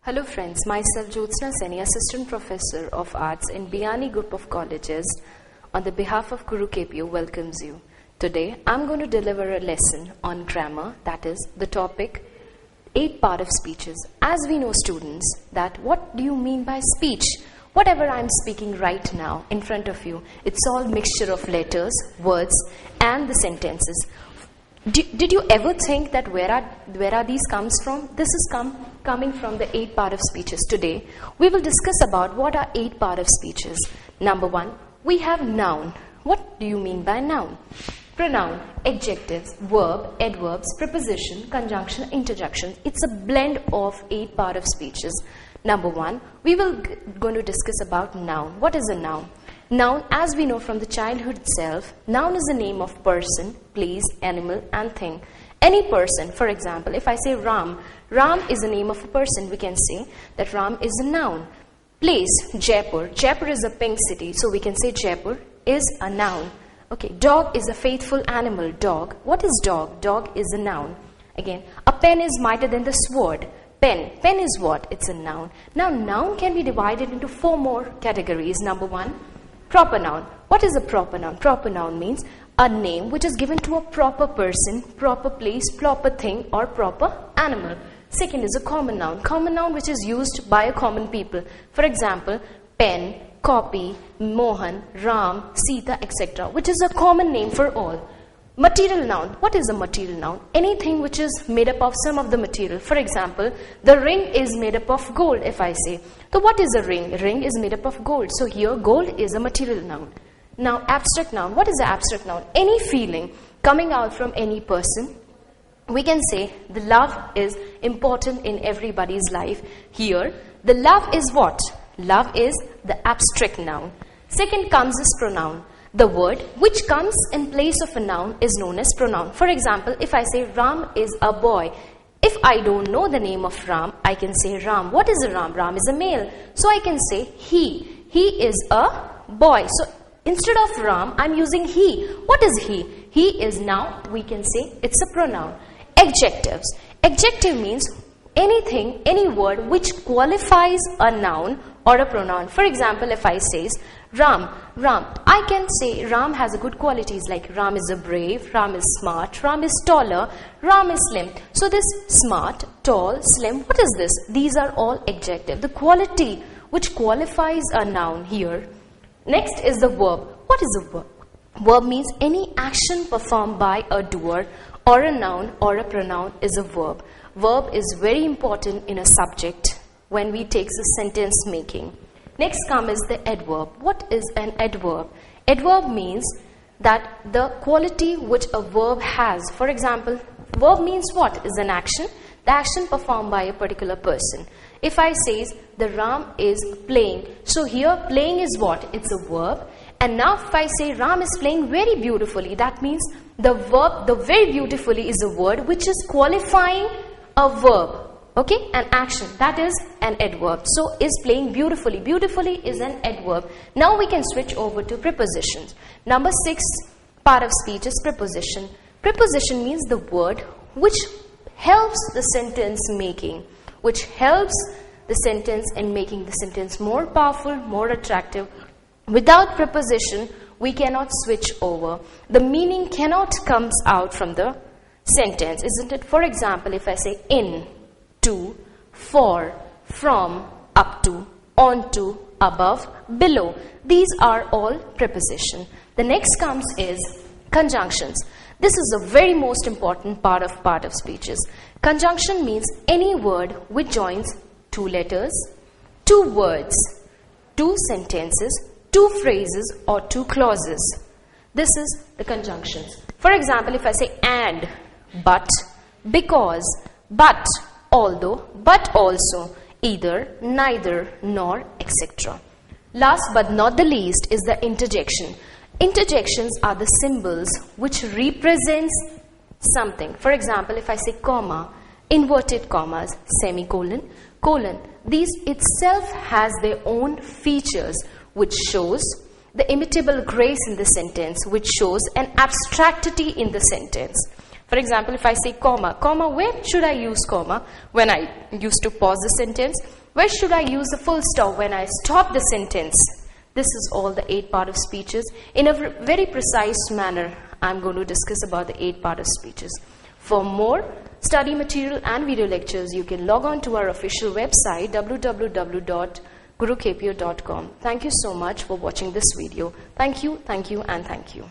Hello friends, myself Jyotsna Seni, Assistant Professor of Arts in Biani Group of Colleges, on the behalf of Guru KPU welcomes you. Today I'm going to deliver a lesson on grammar, that is the topic 8 part of speeches. As we know students that what do you mean by speech? Whatever I'm speaking right now in front of you, it's all mixture of letters, words and the sentences. Did you ever think that where are these comes from? This is coming from the 8 part of speeches. Today, we will discuss about what are 8 part of speeches. Number 1, we have noun. What do you mean by noun? Pronoun, adjectives, verb, adverbs, preposition, conjunction, interjection. It's a blend of 8 part of speeches. Number 1, we will going to discuss about noun. What is a noun? Noun, as we know from the childhood itself, noun is the name of person, place, animal and thing. Any person, for example, if I say Ram, Ram is the name of a person, we can say that Ram is a noun. Place, Jaipur, Jaipur is a pink city, so we can say Jaipur is a noun. Okay, dog is a faithful animal, dog. What is dog? Dog is a noun. Again, a pen is mightier than the sword. Pen. Pen is what? It's a noun. Now, noun can be divided into 4 more categories. Number 1, proper noun. What is a proper noun? Proper noun means a name which is given to a proper person, proper place, proper thing or proper animal. Second is a common noun. Common noun which is used by a common people. For example, pen, copy, Mohan, Ram, Sita, etc. which is a common name for all. Material noun. What is a material noun? Anything which is made up of some of the material. For example, the ring is made up of gold, if I say. So what is a ring? A ring is made up of gold. So here gold is a material noun. Now abstract noun. What is the abstract noun? Any feeling coming out from any person. We can say the love is important in everybody's life. Here the love is what? Love is the abstract noun. Second comes this pronoun. The word which comes in place of a noun is known as pronoun. For example, if I say Ram is a boy, if I don't know the name of Ram, I can say Ram. What is a Ram? Ram is a male. So I can say he. He is a boy. So instead of Ram, I'm using he. What is he? He is now, we can say it's a pronoun. Adjectives. Adjective means anything, any word which qualifies a noun or a pronoun. For example, if I say Ram, I can say Ram has a good qualities like Ram is a brave, Ram is smart, Ram is taller, Ram is slim. So this smart, tall, slim, what is this? These are all adjectives. The quality which qualifies a noun here. Next is the verb. What is a verb? Verb means any action performed by a doer or a noun or a pronoun is a verb. Verb is very important in a subject when we take the sentence making. Next comes the adverb. What is an adverb? Adverb means that the quality which a verb has. For example, verb means what? Is an action. The action performed by a particular person. If I say the Ram is playing, so here playing is what? It's a verb. And now if I say Ram is playing very beautifully, that means the verb, the very beautifully is a word which is qualifying a verb. Okay, an action, that is an adverb. So, is playing beautifully. Beautifully is an adverb. Now we can switch over to prepositions. Number 6 part of speech is preposition. Preposition means the word which helps the sentence making, which helps the sentence in making the sentence more powerful, more attractive. Without preposition, we cannot switch over. The meaning cannot come out from the sentence, isn't it? For example, if I say in, to, for, from, up to, on to, above, below. These are all preposition. The next comes is conjunctions. This is a very most important part of speeches. Conjunction means any word which joins 2 letters, 2 words, 2 sentences, 2 phrases or 2 clauses. This is the conjunctions. For example, if I say and, but, because, but, although, but also, either, neither, nor, etc. Last but not the least is the interjection. Interjections are the symbols which represents something. For example, if I say comma, inverted commas, semicolon, colon, these itself has their own features which shows the imitable grace in the sentence, which shows an abstractity in the sentence. For example, if I say comma, where should I use comma? When I used to pause the sentence. Where should I use the full stop? When I stop the sentence. This is all the 8 part of speeches. In a very precise manner, I'm going to discuss about the 8 part of speeches. For more study material and video lectures, you can log on to our official website www.gurukpo.com. Thank you so much for watching this video. Thank you, and thank you.